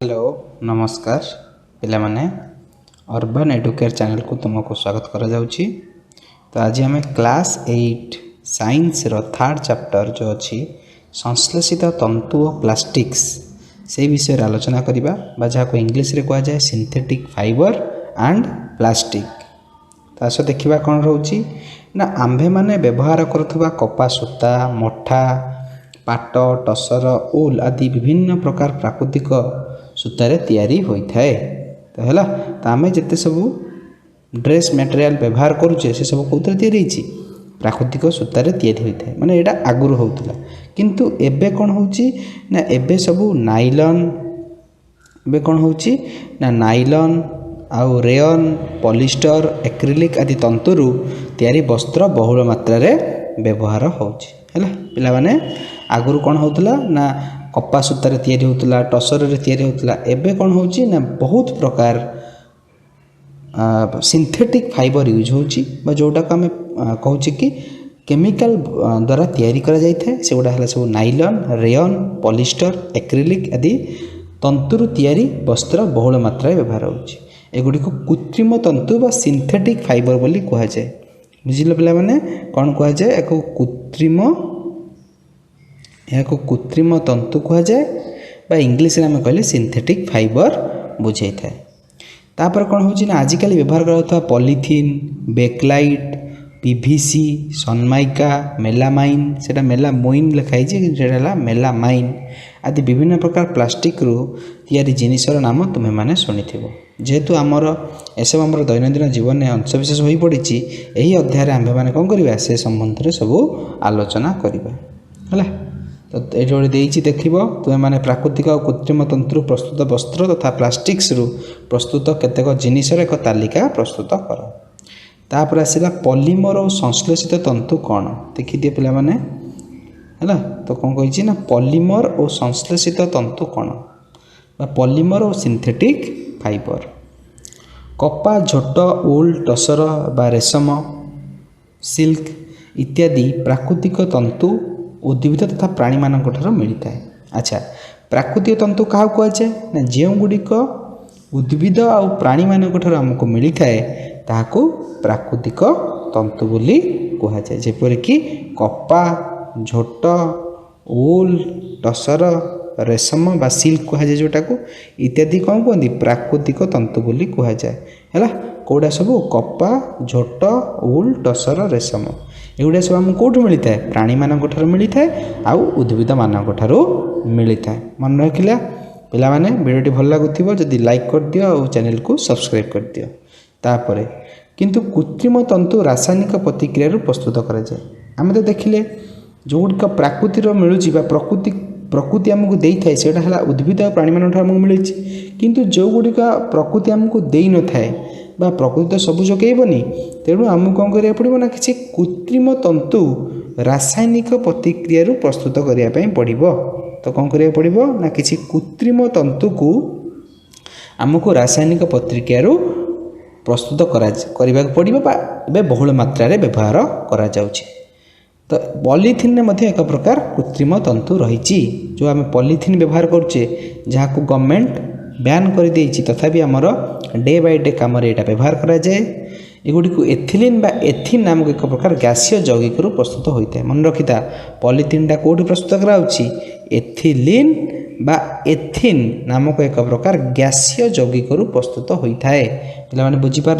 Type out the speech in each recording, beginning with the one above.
Hello नमस्कार पिला माने अर्बन एडुकेयर चैनल को तुमको स्वागत करा जाउची। तो आज आम क्लास 8 साइंस रो थर्ड चैप्टर जो अच्छी संश्लेषित तंतु और प्लास्टिक्स से विषय आलोचना करिबा बा जहाँ को इंग्लिश रे कहा जाए सिंथेटिक फाइबर एंड प्लास्टिक। तास देखिबा कौन रोची ना आंभे माने व्यवहार करुवा कपा सूता मठा पाट टसर उल आदि विभिन्न प्रकार प्राकृतिक सूतारे तैयारी होइथाए। तो हैला तो आमे जते सब ड्रेस मटेरियल व्यवहार करूचे से सब कोथरे तैयारी होइछि प्राकृतिक सूतारे तैयारी होइथाए। माने एटा आगुर होउतला किंतु एबे कोन होउछि ना एबे सब नाइलॉन एबे कोन होउछि ना नाइलॉन आउ रेयन पॉलिस्टर एक्रिलिक आदि तंतुरु तैयारी वस्त्र बहुल मात्रा रे व्यवहार होउछि। हैला पिला माने आगुर कोन होउतला ना कपा सूतार तैयारी होउतला टसर रे तैयारी होउतला एबे कोन होउछि ना बहुत प्रकार सिंथेटिक फाइबर यूज होउछि बा जोटा को हमें कहउछि कि केमिकल द्वारा तैयारी करा जाय थे सेगुडा हला सब नाइलॉन रेयन पॉलिस्टर एक्रिलिक आदि तंतुरु तैयारी वस्त्र बहुल मात्रा व्यवहार होउछि। एगुडी को कृत्रिम तंतु बा सिंथेटिक फाइबर बोली कहा जाए। बुझिल पिला माने कोन कहा जाए एको कृत्रिम तंतु कहा जाए बा इंग्लिश रे हम कहले सिंथेटिक फाइबर बुझाई थाए। तापर कोन होछि ना आजिकली व्यवहार करथवा polythene bakelite PVC sunmica melamine सेटा मेलामोइन लिखाई जे जेला मेलामाइन आदि विभिन्न प्रकार प्लास्टिक रु तैयारी जिनिसर नाम तुमे माने सुनिथिबो। जेहेतु आमर एसब आमर दैनंदिन जीवन में अंशविशेष हो पड़ी यही अध्याय आम्भे मैंने कौन करवा से संबंध में सब आलोचना करवा है। तो ये देख तुम मैंने प्राकृतिक और कृत्रिम तंत्रु प्रस्तुत वस्त्र तथा प्लास्टिक्स रु प्रस्तुत केतेक जिनिसर एक तालिका प्रस्तुत कर। तापर आसला पॉलीमर और संश्लेषित तंतु कौन देखिए पे मैंने है। तो कौन कही ना पॉलीमर और संश्लेषित तंतु कौन पॉलीमर और सिंथेटिक फाइबर कपा झोट उल टसर बा रेशम सिल्क इत्यादि प्राकृतिक तंतु उद्भिद तथा प्राणी मानक ठारो मिलता है। अच्छा प्राकृतिक तंतु क्या कहुए ना जो गुड़िक उद्भिद और प्राणी मानक ठारो आमको मिलता है ताकू प्राकृतिक तंतु बोली कहुए। जेपरिक कपा झोट उल टसर रेशम बा सिल्क कहुए जोटा को इत्यादि कौन कहते प्राकृतिक तंतु बोली कहुए है। कौटा सब कपा झोट उल टसर रेशम एगुड़ा सब आमको कौटू मिलता है प्राणी मानक ठारो मिलता है आउ उद्भिद मानक ठारो मिलता है। मन रखिला पिला माने वीडियोटी भल लगुथिबो जदि लाइक कर दियो और चैनल को सब्सक्राइब कर दियो। तापरे किंतु कृत्रिम तंतु रासायनिक प्रतिक्रिया प्रस्तुत करा जाए। आम तो देखिले जो गुड़िक प्राकृतिर मिलूँ प्रकृति आमको दे थाए से उद्भिद और प्राणी मान आमको मिली किंतु जो गुड़िक प्रकृति आमको दे न थाए बा प्रकृति तो सब जगेबनी तेणु आमको कौन करा पड़ो ना किसी कृत्रिम तंतु रासायनिक प्रतिक्रिया प्रस्तुत करने पड़ो। तो कौन करा पड़ो ना किसी कृत्रिम तंतु को आमको रासायनिक प्रतिक्रिया प्रस्तुत करने पड़ो बा बहुल मात्रा रे व्यवहार करा जाउछि। तो पॉलीथीन में मध्य एक प्रकार कृत्रिम तंतु रही जो आम पॉलीथीन व्यवहार करुचे जहाँ को गवर्नमेंट बैन कर देछि तथापि आमर डे बाय डे काम यहाँ व्यवहार करा जाए। एगुड़ी को एथिलीन बा एथिन नामक एक प्रकार गैसीय यौगिक प्रस्तुत होता है। मन रखिता पॉलीथीन कौट प्रस्तुत कराउछि एथिलीन बा एथिन नामक एक प्रकार गैसीय यौगिक प्रस्तुत होता है। पे बुझीपार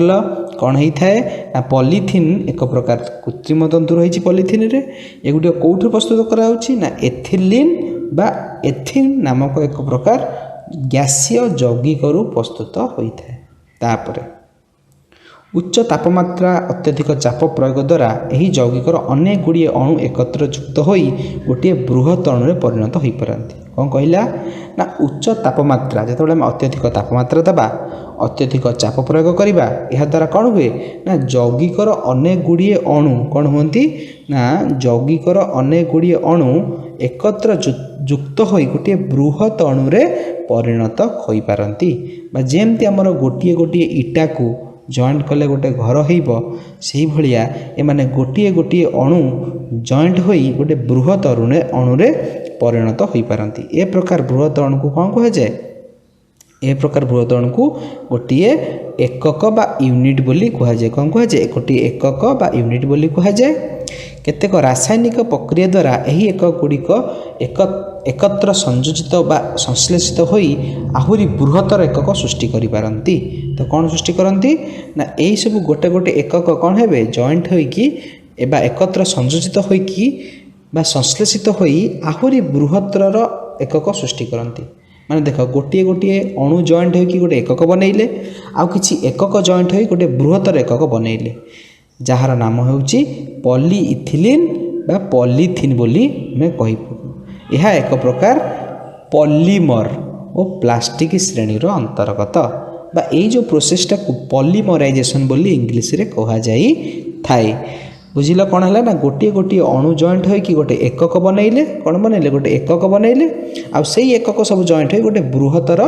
कौन होता है ना पॉलीथीन एक प्रकार कृत्रिम तंतु रही पॉलीथीन रे एगुड़ी कौट प्रस्तुत कराउछि ना एथिलीन बा एथिन नामक एक प्रकार गैसीय यौगिक प्रस्तुत होता है। तापर उच्च तापमात्रा अत्यधिक चाप प्रयोग द्वारा यही यौगिकर अनेक गुड़िए अणु एकत्र युक्त हो गोटे बृहत अणु में परिणत हो पारती। कौन कहला ना उच्च तापमात्रा जो आम अत्यधिक तापमात्रा देवा अत्यधिक चाप प्रयोग करवा यह द्वारा कौन हुए ना यौगिकर अनेक गुड़िए अणु कौन हुंती ना यौगिकर अनेक गुड़िए अणु एकत्र युक्त हो गोटे बृहत अणु रे परिणत हो पारती। जेमती आमर गोटे गोटे इटा को जॉइंट कले गोटे घर से भाया एमाने गोटे गोटे अणु जॉइंट हो गोटे बृहत अणु रे परिणत हो पारती। ए प्रकार बृहत अणु को कौन कहुए ए प्रकार बृहत अणु को गोटे एकक बा यूनिट बोली कह जाए। कौन कह जाए? गोटे एकक बा यूनिट बोली कह जाए। केतेक रासायनिक प्रक्रिया द्वारा यही एकक गुड़िक एकत्र संयोजित बा संश्लेषित होई आहुरी बृहत्तर एकक सृष्टि करि पारंती। तो कौन सृष्टि करती ना यही सब गोटे गोटे एकक कौन है जॉइंट होइकी एबा एकत्र संयोजित होइकी बा संश्लेषित होई आहुरी बृहत्तर एकक सृष्टि करती। माने देख गोटे गोटे अणु जॉइंट होइकी गोटे एकक बनैले आउ किछि एकक जॉइंट होई गोटे बृहत्तर एकक बनैले जार नाम होउची पॉलीइथिलीन बा पॉलीथिन बोली मैं कहिबु। यह एक प्रकार पॉलीमर और प्लास्टिक श्रेणी रो अंतर्गत बा ए जो प्रोसेसटा को पॉलीमराइजेशन बोली इंग्लिश रे कहा जाई थाए। बुझिल कौन है ना गोटे गोटे अणु जॉइंट होइकी गोटे एकक बनैले कौन बनैले गोटे एकक बनैले आ सेई एकक सब जॉइंट होई गोटे बृहत्तर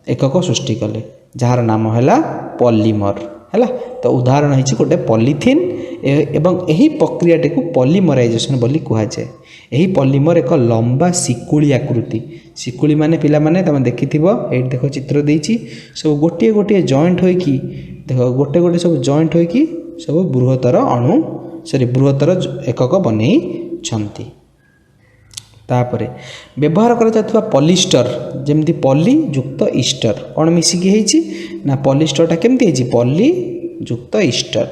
एकक सृष्टि कले जार नाम हैला पॉलीमर है। तो उदाहरण है गोटे पॉलीथिन एवं यही प्रक्रियाटी को पॉलीमराइजेशन बोली कह जाए। यही पॉलीमर एक लंबा शिकुड़ी आकृति शिकुड़ी माने पिला माने तुम देखि ये देख चित्र देछि सब गोटे गोटे जॉइंट होइकी देख गोटे गोटे सब जॉइंट होइकी सब बृहत्तर अणु बृहत्तर एकक बनै छंती। तापरे व्यवहार करा जातुवा पॉलिस्टर जेमती पॉली युक्त ईस्टर कौन मिसिकी हेछि ना पॉलिस्टरटा केमती हेछि पॉली युक्त ईस्टर।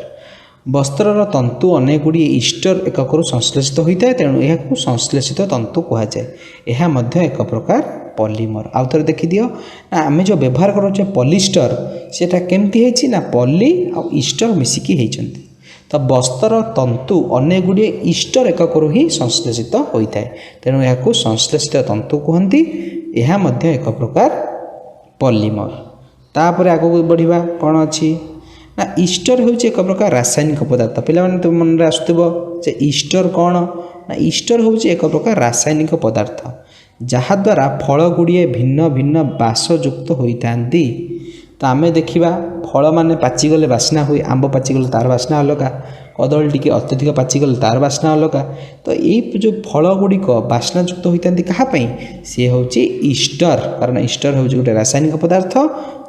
वस्त्रर तंतु अनेक गुड़ी ईस्टर एकक संश्लेषित होता है तेणु यह संश्लेषित तंतु कह जाए। यह मध्य एक प्रकार पॉलीमर। आउ थे देखी दियो ना आम जो व्यवहार करोचे पॉलिस्टर सेटा केमती हेछि ना पॉली आ ईस्टर मिसिकी हेछंती। तो वस्त्र तंतु अनेक गुड़े ईस्टर एकक ही संश्लेषित होता है तेणु यह संश्लेषित तंतु कहती। यह मध्य एक प्रकार पॉलीमर। तापर आगू बढ़िबा कौन अच्छी ना ईस्टर हूँ एक प्रकार रासायनिक पदार्थ पिला माने तुम मन आसुव जे ईस्टर कौन ना ईस्टर हूँ एक प्रकार रासायनिक पदार्थ जहाद्वारा फल गुड़िए भिन्न भिन्न बासयुक्त होता। तो आम देखा फल माने पाचिगले बास्ना हुए आंब पाचिगले तार बास्ना अलग कदली टिके अत्यधिक पाचिगले तार बास्ना अलग। तो ये जो फल गुड़िक बास्नायुक्त होता कहाँपाई सी हूँ ईस्टर कारण ईस्टर हूँ गोटे रासायनिक पदार्थ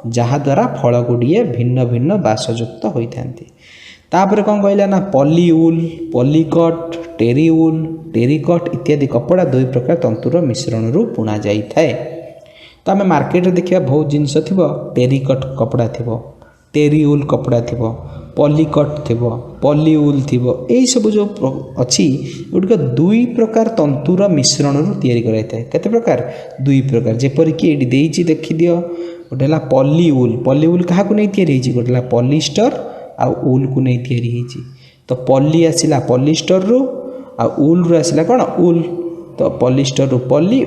जहाद्वारा फल गुड़िए भिन्न भिन्न बासयुक्त होता। तापर कौन कहला ना पॉलीवूल पॉलीकट टेरीवूल टेरिकट इत्यादि कपड़ा दुई प्रकार तंतुर मिश्रण रू बुना जाए। तो आम मार्केट देखा बहुत जिनस थी टेरिकट कपड़ा थी टेरीवूल कपड़ा थी पॉलीकट थी पॉलीवूल थी यही सब जो अच्छी गुड़िक दुई प्रकार तंतुर मिश्रण रू तैयारी कराई। केते प्रकार दुई प्रकार जेपरिक ये देती देखी दियो गोटे है पॉलीवूल पॉलीवूल क्या नहीं तैयारी गोटे है पॉलिस्टर आ ऊल को नहीं तैयारी। तो पॉली आसला पॉलिस्टर रु आ ऊल रु आसला कौन ऊल तो पॉलिस्टर रु पॉली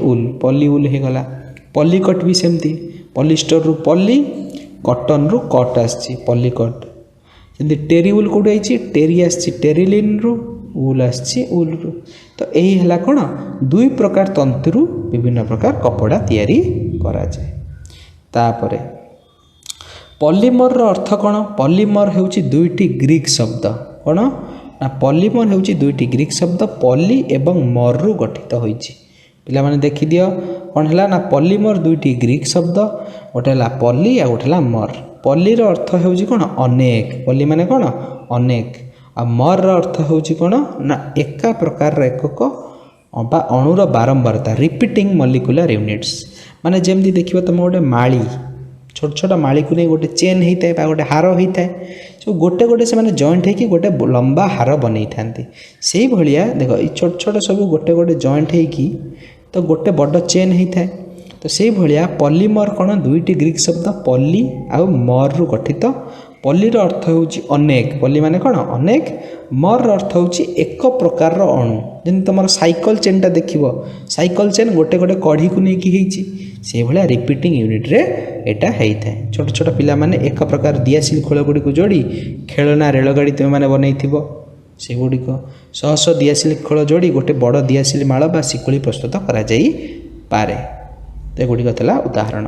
ऊल हो गला। पॉलीकट भी सेमती पॉलिस्टर रु पॉली कॉटन रु कट आसी पॉलीकट जमी टेरीवूल कौट आई टेरी आसी टेरिलिन रु ऊल आसी ऊल रु। तो यही है कौन दुई प्रकार तंतु विभिन्न प्रकार कपड़ा तैयारी करा जाए। तापरे पॉलीमर अर्थ कौन पॉलीमर होउची दुईटी ग्रीक शब्द कौन ना पॉलीमर होउची दुईटी ग्रीक शब्द पॉली एवं मर रु गठित होइची। पिला माने देखि दियो कौन है ना पॉलीमर दुईटी ग्रीक शब्द गोटे है पॉली आ गोटे है मर। पॉलीर अर्थ होउची कौन अनेक पॉली माने कौन अनेक आ मर अर्थ होउची कौन ना एका प्रकार एकक बा अणुर बारंबारता रिपीटिंग मॉलिक्यूलर यूनिट्स माने जेमती देखिबो तुम गोटे माली छोट छोट माली को नहीं गोटे चेन होता है गोटे हार होता है सब गोटे गोटे से जॉइंट होकर गोटे लंबा हार बन था से भाया देख ये छोट छोट सब गोटे गोटे जॉइंट होगी तो गोटे बड़ चेन होता है। तो से भाया पॉलीमर कौन दुईटी ग्रीक शब्द पॉली आ मर रु गठित। पॉलीर अर्थ होउची अनेक पॉली माने कौन अनेक मर अर्थ होउची एक प्रकार अणु जमी तुम साइकल चेनटा देखिबो साइकल चेन गोटे गोटे कढ़ी को लेकिन से भाया रिपीटिंग यूनिट रे एटा होता है। छोट छोट पिला माने एक प्रकार दियासिल खोल गुड़ी को जोड़ी खेलना रेलगाड़ी तुम मैंने बनईथिबो से गुड़िक शह शह दियासिल खोल जोड़ी गोटे बड़ दियासिल माल बा शिकुड़ी प्रस्तुत करा जाई पारे। तो गुड़िक था उदाहरण।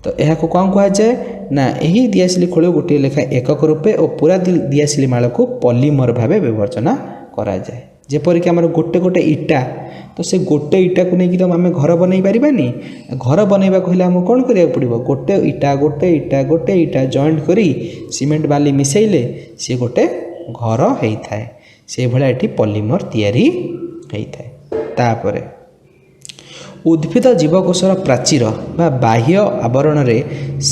तो यह कौन कह जाए ना यही दियासिल खोल गोटे लेखा एकक रूपे और पूरा दियासिल माल को पॉलीमर भाव विवर्चना करा जाए ଯେପରିକି ଆମର ଗୋଟେ ଗୋଟେ ଇଟା, ତ ସେ ଗୋଟେ ଇଟାକୁ ନେଇକି ତ ଆମେ ଘର ବନେଇ ପାରିବାନି। ଘର ବନେଇବାକୁ ହେଲେ ଆମକୁ କ'ଣ କରିବାକୁ ପଡ଼ିବ? ଗୋଟେ ଇଟା ଜଏଣ୍ଟ କରି ସିମେଣ୍ଟ ବାଲି ମିଶାଇଲେ ସିଏ ଗୋଟେ ଘର ହେଇଥାଏ। ସେଇଭଳିଆ ଏଠି ପଲିମର ତିଆରି ହେଇଥାଏ। ତାପରେ ଉଦ୍ଭିଦ ଜୀବକୋଷର ପ୍ରାଚୀର ବା ବାହ୍ୟ ଆବରଣରେ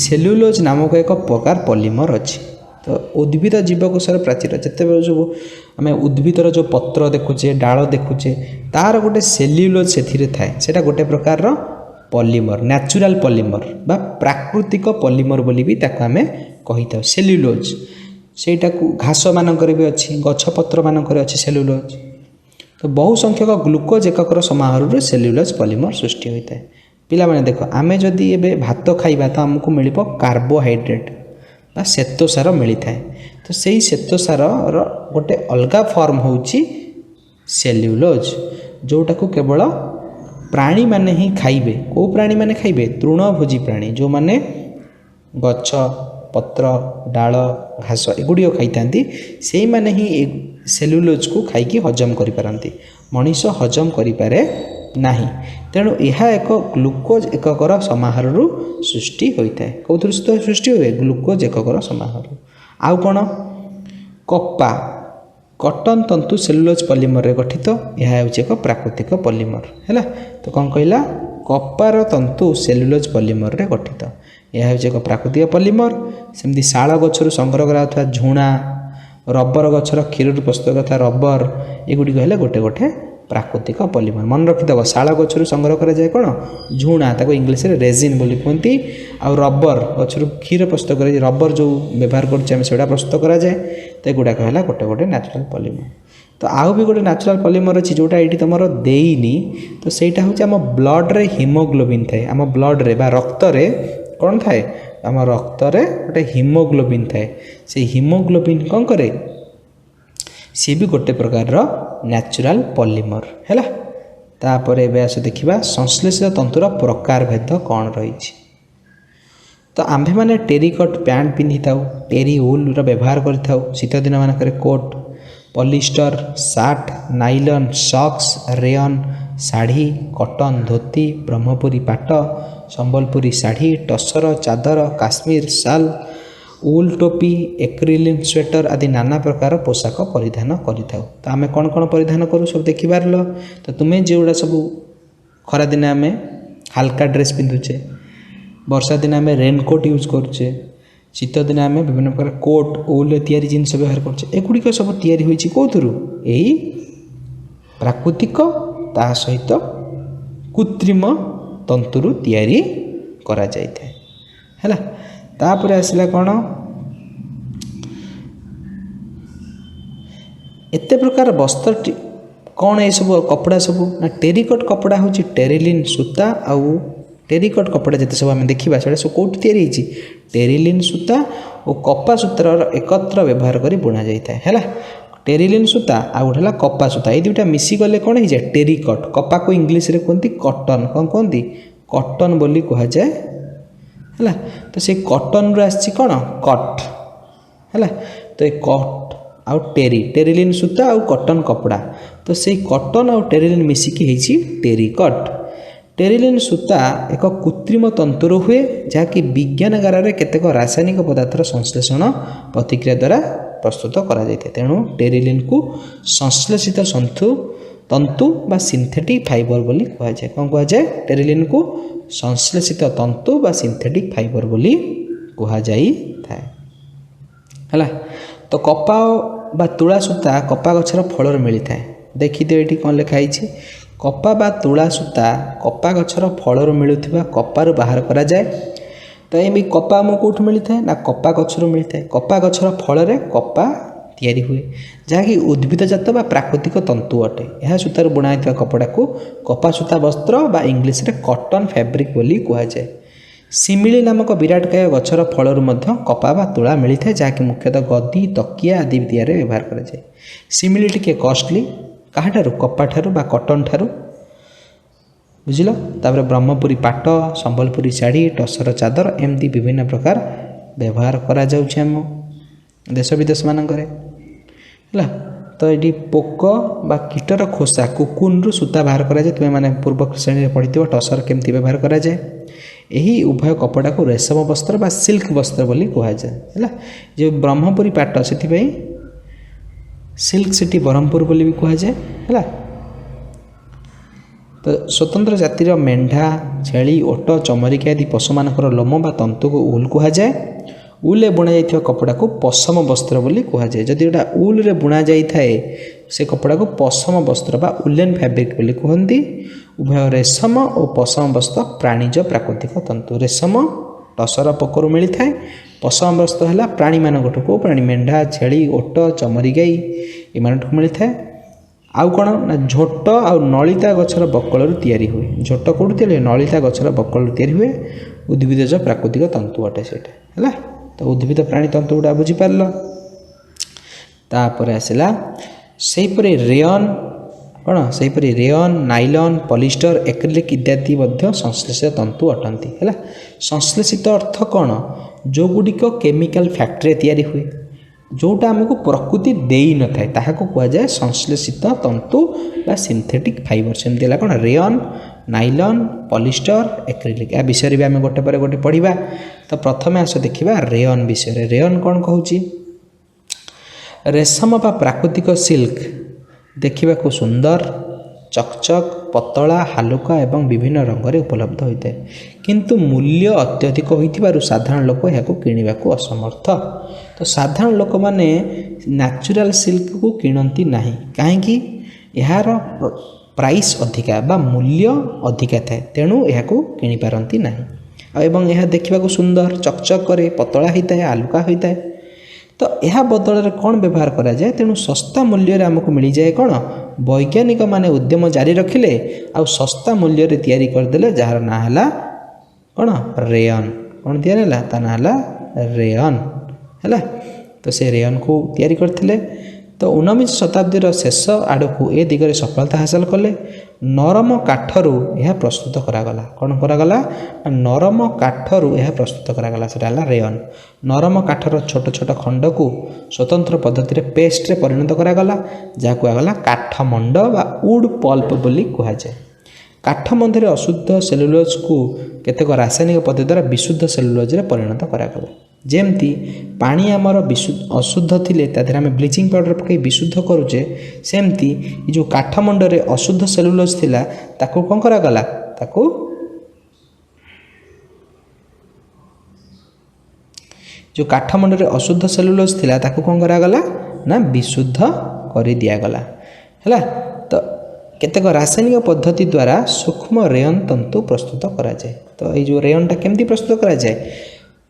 ସେଲ୍ୟୁଲୋଜ ନାମକ ଏକ ପ୍ରକାର ପଲିମର ଅଛି। ତ ଉଦ୍ଭିଦ ଜୀବକୋଷର ପ୍ରାଚୀର, ଯେତେବେଳେ ସବୁ ଆମେ ଉଦ୍ଭିଦର ଯେଉଁ ପତ୍ର ଦେଖୁଛେ, ଡାଳ ଦେଖୁଛେ, ତାର ଗୋଟେ ସେଲ୍ୟୁଲୋଜ ସେଥିରେ ଥାଏ। ସେଇଟା ଗୋଟେ ପ୍ରକାରର ପଲିମର, ନ୍ୟାଚୁରାଲ ପଲିମର ବା ପ୍ରାକୃତିକ ପଲିମର ବୋଲି ବି ତାକୁ ଆମେ କହିଥାଉ। ସେଲ୍ୟୁଲୋଜ ସେଇଟାକୁ ଘାସମାନଙ୍କରେ ବି ଅଛି, ଗଛପତ୍ରମାନଙ୍କରେ ଅଛି ସେଲ୍ୟୁଲୋଜ। ତ ବହୁ ସଂଖ୍ୟକ ଗ୍ଲୁକୋଜ ଏକକର ସମାହାରରୁ ସେଲ୍ୟୁଲୋଜ ପଲିମର ସୃଷ୍ଟି ହୋଇଥାଏ। ପିଲାମାନେ ଦେଖ, ଆମେ ଯଦି ଏବେ ଭାତ ଖାଇବା ତ ଆମକୁ ମିଳିବ କାର୍ବୋହାଇଡ୍ରେଟ୍ ବା ଶ୍ୱେତସାର ମିଳିଥାଏ। ତ ସେଇ ଶ୍ୱେତସାରର ଗୋଟେ ଅଲଗା ଫର୍ମ ହେଉଛି ସେଲ୍ୟୁଲୋଜ, ଯେଉଁଟାକୁ କେବଳ ପ୍ରାଣୀମାନେ ହିଁ ଖାଇବେ। କେଉଁ ପ୍ରାଣୀମାନେ ଖାଇବେ? ତୃଣଭୋଜୀ ପ୍ରାଣୀ, ଯେଉଁମାନେ ଗଛ, ପତ୍ର, ଡାଳ, ଘାସ ଏଗୁଡ଼ିକ ଖାଇଥାନ୍ତି, ସେଇମାନେ ହିଁ ସେଲ୍ୟୁଲୋଜକୁ ଖାଇକି ହଜମ କରିପାରନ୍ତି। ମଣିଷ ହଜମ କରିପାରେ ନାହିଁ। ତେଣୁ ଏହା ଏକ ଗ୍ଲୁକୋଜ ଏକକର ସମାହାରରୁ ସୃଷ୍ଟି ହୋଇଥାଏ। କେଉଁଥିରୁ ସୃଷ୍ଟି ହୁଏ? ଗ୍ଲୁକୋଜ ଏକକର ସମାହାରରୁ। ଆଉ କ'ଣ? କପା, କଟନ ତନ୍ତୁ ସେଲ୍ୟୁଲୋଜ ପଲିମରରେ ଗଠିତ। ଏହା ହେଉଛି ଏକ ପ୍ରାକୃତିକ ପଲିମର। ହେଲା, ତ କ'ଣ କହିଲା? କପାର ତନ୍ତୁ ସେଲ୍ୟୁଲୋଜ ପଲିମରରେ ଗଠିତ। ଏହା ହେଉଛି ଏକ ପ୍ରାକୃତିକ ପଲିମର। ସେମିତି ଶାଳ ଗଛରୁ ସଂଗ୍ରହ କରାଯାଉଥିବା ଝୁଣା, ରବର ଗଛର କ୍ଷୀରରୁ ପ୍ରସ୍ତୁତ କରୁଥିବା ରବର, ଏଗୁଡ଼ିକ ହେଲେ ଗୋଟେ ଗୋଟେ ପ୍ରାକୃତିକ ପଲିମର। ମନେ ରଖିଦେବ, ଶାଳ ଗଛରୁ ସଂଗ୍ରହ କରାଯାଏ କ'ଣ? ଝୁଣା, ତାକୁ ଇଂଲିଶରେ ରେଜିନ୍ ବୋଲି କୁହନ୍ତି। ଆଉ ରବର ଗଛରୁ କ୍ଷୀର ପ୍ରସ୍ତୁତ କରାଯାଏ, ରବର ଯେଉଁ ବ୍ୟବହାର କରୁଛେ ଆମେ ସେଗୁଡ଼ା ପ୍ରସ୍ତୁତ କରାଯାଏ। ତ ଏଗୁଡ଼ାକ ହେଲା ଗୋଟେ ଗୋଟେ ନ୍ୟାଚୁରାଲ ପଲିମର। ତ ଆଉ ବି ଗୋଟେ ନ୍ୟାଚୁରାଲ ପଲିମର ଅଛି ଯେଉଁଟା ଏଇଠି ତୁମର ଦେଇନି। ତ ସେଇଟା ହେଉଛି ଆମ ବ୍ଲଡ଼ରେ ହିମୋଗ୍ଲୋବିନ୍ ଥାଏ। ଆମ ବ୍ଲଡ଼ରେ ବା ରକ୍ତରେ କ'ଣ ଥାଏ? ଆମ ରକ୍ତରେ ଗୋଟେ ହିମୋଗ୍ଲୋବିନ୍ ଥାଏ। ସେଇ ହିମୋଗ୍ଲୋବିନ୍ କ'ଣ କରେ? ସିଏ ବି ଗୋଟେ ପ୍ରକାରର ନ୍ୟାଚୁରାଲ ପଲିମର। ହେଲା, ତାପରେ ଏବେ ଆସ ଦେଖିବା ସଂଶ୍ଳେଷିତ ତନ୍ତୁର ପ୍ରକାର ଭେଦ କ'ଣ ରହିଛି। ତ ଆମ୍ଭେମାନେ ଟେରିକଟ୍ ପ୍ୟାଣ୍ଟ ପିନ୍ଧିଥାଉ, ଟେରି ଉଲ୍ର ବ୍ୟବହାର କରିଥାଉ। ଶୀତଦିନ ମାନଙ୍କରେ କୋଟ୍, ପଲିଷ୍ଟର ସାର୍ଟ, ନାଇଲନ୍ ସକ୍ସ, ରେୟନ୍ ଶାଢ଼ୀ, କଟନ ଧୋତି, ବ୍ରହ୍ମପୁରୀ ପାଟ, ସମ୍ବଲପୁରୀ ଶାଢ଼ୀ, ଟସର ଚାଦର, କାଶ୍ମୀର ଶାଲ, ଉଲ୍ ଟୋପି, ଏକ୍ରିଲିନ୍ ସ୍ୱେଟର ଆଦି ନାନା ପ୍ରକାର ପୋଷାକ ପରିଧାନ କରିଥାଉ। ତ ଆମେ କ'ଣ କ'ଣ ପରିଧାନ କରୁ ସବୁ ଦେଖିପାରିଲ। ତ ତୁମେ ଯେଉଁଗୁଡ଼ା ସବୁ ଖରାଦିନେ ଆମେ ହାଲକା ଡ୍ରେସ୍ ପିନ୍ଧୁଛେ, ବର୍ଷା ଦିନେ ଆମେ ରେନକୋଟ୍ ୟୁଜ୍ କରୁଛେ, ଶୀତଦିନେ ଆମେ ବିଭିନ୍ନ ପ୍ରକାର କୋଟ୍, ଉଲ୍ରେ ତିଆରି ଜିନିଷ ବ୍ୟବହାର କରୁଛେ। ଏଗୁଡ଼ିକ ସବୁ ତିଆରି ହୋଇଛି କେଉଁଥିରୁ? ଏଇ ପ୍ରାକୃତିକ ତା ସହିତ କୃତ୍ରିମ ତନ୍ତୁରୁ ତିଆରି କରାଯାଇଥାଏ। ହେଲା, ତାପରେ ଆସିଲା କ'ଣ? ଏତେ ପ୍ରକାର ବସ୍ତ୍ର କ'ଣ ଏସବୁ କପଡ଼ା ସବୁ? ନା ଟେରିକଟ୍ କପଡ଼ା ହେଉଛି ଟେରିଲିନ୍ ସୂତା। ଆଉ ଟେରିକଟ୍ କପଡ଼ା ଯେତେ ସବୁ ଆମେ ଦେଖିବା ସେଟା ସବୁ କେଉଁଠି ତିଆରି ହେଇଛି? ଟେରିଲିନ୍ ସୂତା ଓ କପା ସୂତାର ଏକତ୍ର ବ୍ୟବହାର କରି ବୁଣା ଯାଇଥାଏ। ହେଲା, ଟେରିଲିନ୍ ସୂତା ଆଉ ଗୋଟେ ହେଲା କପା ସୂତା, ଏଇ ଦୁଇଟା ମିଶିଗଲେ କ'ଣ ହେଇଯାଏ? ଟେରିକଟ୍। କପାକୁ ଇଂଲିଶରେ କୁହନ୍ତି କଟନ। କ'ଣ କୁହନ୍ତି? କଟନ ବୋଲି କୁହାଯାଏ। ହେଲା, ତ ସେଇ କଟନରୁ ଆସିଛି କ'ଣ? କଟ୍। ହେଲା, ତ ଏ କଟ୍ ଆଉ ଟେରିଲିନ୍ ସୂତା ଆଉ କଟନ କପଡ଼ା, ତ ସେଇ କଟନ ଆଉ ଟେରିଲିନ୍ ମିଶିକି ହେଇଛି ଟେରିକଟ୍। ଟେରିଲିନ୍ ସୂତା ଏକ କୃତ୍ରିମ ତନ୍ତୁରୁ ହୁଏ, ଯାହାକି ବିଜ୍ଞାନାଗାରରେ କେତେକ ରାସାୟନିକ ପଦାର୍ଥର ସଂଶ୍ଳେଷଣ ପ୍ରତିକ୍ରିୟା ଦ୍ୱାରା ପ୍ରସ୍ତୁତ କରାଯାଇଥାଏ। ତେଣୁ ଟେରିଲିନ୍କୁ ସଂଶ୍ଳେଷିତ ତନ୍ତୁ ବା ସିନ୍ଥେଟିକ୍ ଫାଇବର ବୋଲି କୁହାଯାଏ। କ'ଣ କୁହାଯାଏ? ଟେରିଲିନ୍କୁ ସଂଶ୍ଳେଷିତ ତନ୍ତୁ ବା ସିନ୍ଥେଟିକ୍ ଫାଇବର ବୋଲି କୁହାଯାଇଥାଏ। ହେଲା, ତ କପା ବା ତୁଳା ସୂତା କପା ଗଛର ଫଳରୁ ମିଳିଥାଏ। ଦେଖିଦିଅ ଏଠି କ'ଣ ଲେଖା ହେଇଛି? କପା ବା ତୁଳା ସୂତା କପା ଗଛର ଫଳରୁ ମିଳୁଥିବା କପାରୁ ବାହାର କରାଯାଏ। ତ ଏମିତି କପା ଆମକୁ କେଉଁଠୁ ମିଳିଥାଏ? ନା କପା ଗଛରୁ ମିଳିଥାଏ। କପା ଗଛର ଫଳରେ କପା ତିଆରି ହୁଏ, ଯାହାକି ଉଦ୍ଭିଦଜାତ ବା ପ୍ରାକୃତିକ ତନ୍ତୁ ଅଟେ। ଏହା ସୂତାରୁ ବୁଣା ହୋଇଥିବା କପଡ଼ାକୁ କପା ସୂତା ବସ୍ତ୍ର ବା ଇଂଲିଶରେ କଟନ୍ ଫ୍ୟାବ୍ରିକ୍ ବୋଲି କୁହାଯାଏ। ଶିମିଳି ନାମକ ବିରାଟକାୟ ଗଛର ଫଳରୁ ମଧ୍ୟ କପା ବା ତୁଳା ମିଳିଥାଏ, ଯାହାକି ମୁଖ୍ୟତଃ ଗଦି, ତକିଆ ଆଦି ତିଆରିରେ ବ୍ୟବହାର କରାଯାଏ। ଶିମିଳି ଟିକେ କଷ୍ଟଲି, କାହାଠାରୁ? କପାଠାରୁ ବା କଟନ୍ ଠାରୁ। ବୁଝିଲ? ତାପରେ ବ୍ରହ୍ମପୁରୀ ପାଟ, ସମ୍ବଲପୁରୀ ଶାଢ଼ୀ, ଟସର ଚାଦର ଏମିତି ବିଭିନ୍ନ ପ୍ରକାର ବ୍ୟବହାର କରାଯାଉଛି ଆମ ଦେଶ ବିଦେଶ ମାନଙ୍କରେ। ହେଲା, ତ तो ये पोक बा कीटर खोसा कुकुन रु सूता बाहर कराए। तुम्हें मैंने पूर्व श्रेणी में पढ़ी टसर केमती व्यवहार कराए। यही उभय कपड़ा को रेशम वस्त्र बा सिल्क वस्त्र बोली कहुए है। जो ब्रह्मपुरी पाट से सिल्क सिटी ब्रह्मपुर बोली भी कहुए है। तो स्वतंत्र जातिर मेढ़ा छेली ओट चमरिका आदि पशु मानकर लोम बा तंतु को उल कहुए। उल बुणा जाइथिबा कपड़ा को पशम वस्त्र बोली कहुए। जदि एटा उल रे बुणा जाई थाए से कपड़ा को पशम वस्त्र बा उलेन फैब्रिक बोली कहती। उभय रेशम और पशम वस्त्र प्राणीज प्राकृतिक तंतु। रेशम टसर पोकरू मिलता है। पशम वस्त्र है प्राणी मानक प्राणी मेढ़ा छेली ओट चमरी गाई एम मिलता है। आउ कौन ना झोट आ नलिता गछर बकल तैयारी हुए। झोट कौट तैयारी नलिता गछर बकल तैयारी हुए। उद्भिदज प्राकृतिक तंतु अटे से है। तो उद्भिद प्राणी तंतु गुड़ा बुझीपार। तापर आसला सेहीपरि रेयन कौन सेहीपरि रेयन नाइलन पॉलिस्टर एक्रिलिक इत्यादि संश्लेषित तंतु अटंती है। संश्लेषित अर्थ कौन जो गुड़िक केमिकल फैक्ट्री तैयारी हुए जोटा आमको प्रकृति देई न थाए ताहाको कुआ जाए संश्लेषित तंतु बा सिंथेटिक फाइबर। सेमती है कौन रेयन नाइलन पॉलिस्टर एक्रिलिक या विषय भी आम गोटे पर गोटे पढ़ा। तो प्रथम आस देखा रेयन विषय। रेयन कौन कहूँ रेशम बा प्राकृतिक सिल्क देखा सुंदर चकचक पतला हालुका एवं विभिन्न रंग में उपलब्ध होता है। किंतु मूल्य अत्यधिक होइथिबारु साधारण लोक याको किनिबाकु असमर्थ। तो साधारण लोक माने नेचुरल सिल्क को किणती नहीं कहीं यार प्राइस अधिका बा मूल्य अधिका थाए तेणु यह किणी पारती नहीं। एवं यह देखा सुंदर चकचक करे पतला होता है आलुका होता है। तो यह बदल में कौन व्यवहार करा जाए तेणु सस्ता मूल्य आमको मिल जाए। कौन वैज्ञानिक माने उद्यम जारी रखिले आ सस्ता मूल्य तैयारी करदे जार ना है कौन रेयन। कौन तैयारी है ता ना है रेयन है। तो से रेयन को तैयारी करथिले। तो 19 शताब्दीर शेष आड़क ए दिगरे सफलता हासिल कले। नरम काठरू यह प्रस्तुत करागला। कौन करागला नरम काठरू यह प्रस्तुत करागला सेटा है रेयन। नरम काठर छोट छोट खंड को स्वतंत्र पद्धति रे पेस्ट रे परिणत करागला जहाँ कहगला काठमंड बा वुड पल्प बोली कहुए। काठ मध्य अशुद्ध सेलुलोज को केतेक रासायनिक पद्धति द्वारा विशुद्ध सेलुलोज रे परिणत करागला। जेमती पानी आमर अशुद्ध थिले तादेर आम ब्लीचिंग पाउडर पकई विशुद्ध करुचे सेमती जो काठमंडरे अशुद्ध सेलुलोज थिला ताको कौन करागला ताको जो काठमंडरे अशुद्ध सेलुलोज थिला ताको कौन करागला ना विशुद्ध कर दिगला है। तो केतेक रासायनिक पद्धति द्वारा सूक्ष्म रेयन तंतु प्रस्तुत करा जाए। तो ये जो रेयनटा केमती प्रस्तुत करा जाए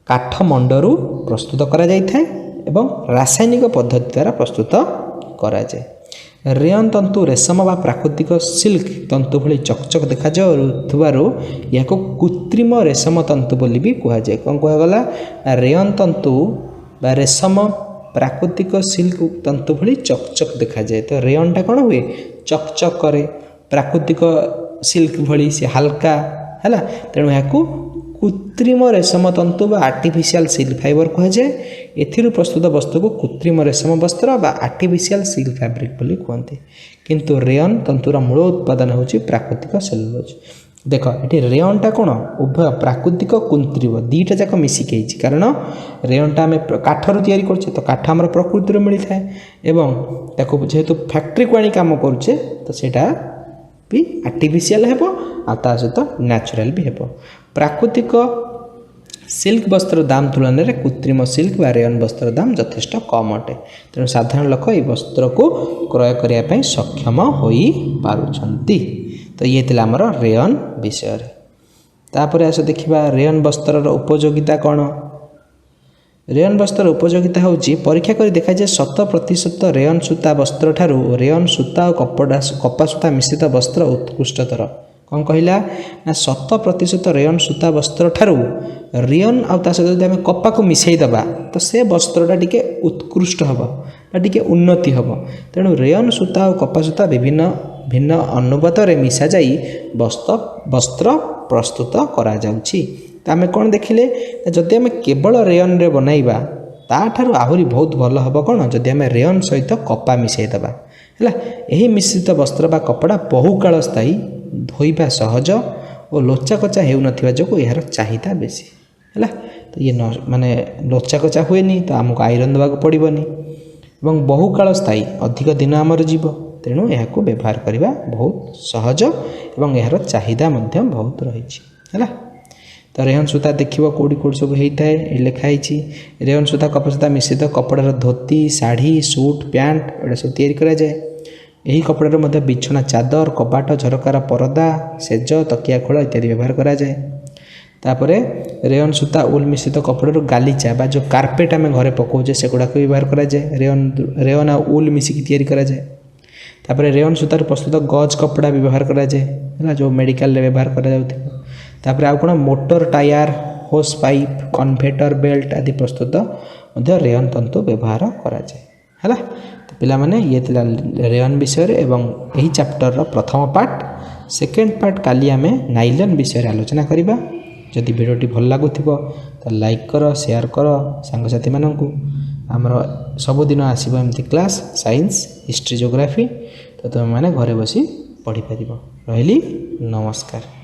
काठमंडरू प्रस्तुत करा जाय थाए एवं रासायनिक पद्धति द्वारा प्रस्तुत करा जाए। रेयन तंतु रेशम बा प्राकृतिक सिल्क तंतु भली चकचक देखा जाउथबारु याको कृत्रिम रेशम तंतु बोली भी कहा जाए। कौन कहगला रेयन तंतु बा रेशम प्राकृतिक सिल्क तंतु भली चकचक देखा जाए। तो रेयनटा कौन हुए चकचक करे प्राकृतिक सिल्क भली से हल्का है। तेणु याको कृत्रिम रेशम तंतु बा आर्टिफिशियल सिल्क फाइबर कह जाए। एथिरु प्रस्तुत वस्तु को कृत्रिम रेशम वस्त्र बा आर्टिफिशियल सिल्क फैब्रिक बोली कहते। किंतु रेयन तंतुर मूल उत्पादन होची प्राकृतिक सेलुलोज। देख ये रेयनटा कौन उभय प्राकृतिक कृत्रिम दीटा जाक मिसिकी कारण रेयनटा आम काठर तैयारी करछे तो काठ आमर प्रकृति मिलता है एवं ताको जेहेतु फैक्ट्री को आनी काम करुचे तो सेटा भी आर्टिफिशियल हेबो आ ता सहित नेचुरल भी हेबो। प्राकृतिक सिल्क वस्त्र दाम तुलन में कृत्रिम सिल्क व रेयन वस्त्र दाम यथेष्ट कम अटे। तेणु साधारण लोक ये वस्त्र को क्रय करने सक्षम हो पारुछंती। तो ये थिला हमर रेयन विषय। तापर आस देखिबा रेयन वस्त्र उपयोगिता कौन। रेयन वस्त्र उपयोगिता होची परीक्षा कर देखा जाए 100% रेयन सूता वस्त्र ठारू रेयन सूता और कपा सूता मिश्रित वस्त्र उत्कृष्टतर। कौन कहला ना 100% रेयन सूता वस्त्र ठारू रेयन आ सहित आम कपा को मिसई दबा तो से वस्त्रटा टिके उत्कृष्ट हम टिके उन्नति हम। तेणु रेयन सूता और कपा सूता विभिन्न भिन्न अनुपात मिसा जाई वस्त्र प्रस्तुत करा जाउछि। तो आम कौन देखिले जदि आम केवल रेयन रे बनैबा ତାଠାରୁ ଆହୁରି ବହୁତ ଭଲ ହେବ କ'ଣ ଯଦି ଆମେ ରେୟନ୍ ସହିତ କପା ମିଶାଇ ଦେବା ହେଲା। ଏହି ମିଶ୍ରିତ ବସ୍ତ୍ର ବା କପଡ଼ା ବହୁକାଳ ସ୍ଥାୟୀ, ଧୋଇବା ସହଜ ଓ ଲୋଚାକଚା ହେଉନଥିବା ଯୋଗୁଁ ଏହାର ଚାହିଦା ବେଶୀ ହେଲା। ତ ଇଏ ମାନେ ଲୋଚାକଚା ହୁଏନି, ତ ଆମକୁ ଆଇରନ୍ ଦେବାକୁ ପଡ଼ିବନି ଏବଂ ବହୁକାଳ ସ୍ଥାୟୀ, ଅଧିକ ଦିନ ଆମର ଯିବ। ତେଣୁ ଏହାକୁ ବ୍ୟବହାର କରିବା ବହୁତ ସହଜ ଏବଂ ଏହାର ଚାହିଦା ମଧ୍ୟ ବହୁତ ରହିଛି ହେଲା। ତ ରେୟନ୍ ସୂତା ଦେଖିବ କେଉଁଠି କେଉଁଠି ସବୁ ହେଇଥାଏ, ଲେଖା ହେଇଛି। ରେୟନ୍ ସୂତା କପା ସୂତା ମିଶ୍ରିତ କପଡ଼ାର ଧୋତି, ଶାଢ଼ୀ, ସୁଟ୍, ପ୍ୟାଣ୍ଟ ଏଗୁଡ଼ା ସବୁ ତିଆରି କରାଯାଏ। ଏହି କପଡ଼ାର ମଧ୍ୟ ବିଛଣା ଚାଦର, କବାଟ, ଝରକାର ପରଦା, ସେଜ, ତକିଆ ଖୋଳ ଇତ୍ୟାଦି ବ୍ୟବହାର କରାଯାଏ। ତାପରେ ରେୟନ୍ ସୂତା ଉଲ୍ ମିଶ୍ରିତ କପଡ଼ାରୁ ଗାଲିଚା ବା ଯେଉଁ କାର୍ପେଟ୍ ଆମେ ଘରେ ପକାଉଛେ ସେଗୁଡ଼ାକ ବ୍ୟବହାର କରାଯାଏ। ରେୟନ୍ ଆଉ ଉଲ୍ ମିଶିକି ତିଆରି କରାଯାଏ। ତାପରେ ରେୟନ୍ ସୂତାରୁ ପ୍ରସ୍ତୁତ ଗଜ୍ କପଡ଼ା ବ୍ୟବହାର କରାଯାଏ ହେଲା, ଯେଉଁ ମେଡ଼ିକାଲରେ ବ୍ୟବହାର କରାଯାଉଥିବ। ତାପରେ ଆଉ କ'ଣ ମୋଟର ଟାୟାର, ହୋସ୍ ପାଇପ୍, କନଭେଟର ବେଲ୍ଟ ଆଦି ପ୍ରସ୍ତୁତ ମଧ୍ୟ ରେୟନ୍ ତନ୍ତୁ ବ୍ୟବହାର କରାଯାଏ ହେଲା। ତ ପିଲାମାନେ ଇଏ ଥିଲା ରେୟନ୍ ବିଷୟରେ ଏବଂ ଏହି ଚାପ୍ଟରର ପ୍ରଥମ ପାର୍ଟ। ସେକେଣ୍ଡ ପାର୍ଟ କାଲି ଆମେ ନାଇଲନ୍ ବିଷୟରେ ଆଲୋଚନା କରିବା। ଯଦି ଭିଡ଼ିଓଟି ଭଲ ଲାଗୁଥିବ ତ ଲାଇକ୍ କର, ସେୟାର କର ସାଙ୍ଗସାଥିମାନଙ୍କୁ। ଆମର ସବୁଦିନ ଆସିବ ଏମିତି କ୍ଲାସ୍, ସାଇନ୍ସ, ହିଷ୍ଟ୍ରି, ଜୋଗ୍ରାଫି। ତ ତୁମେମାନେ ଘରେ ବସି ପଢ଼ିପାରିବ। ରହିଲି, ନମସ୍କାର।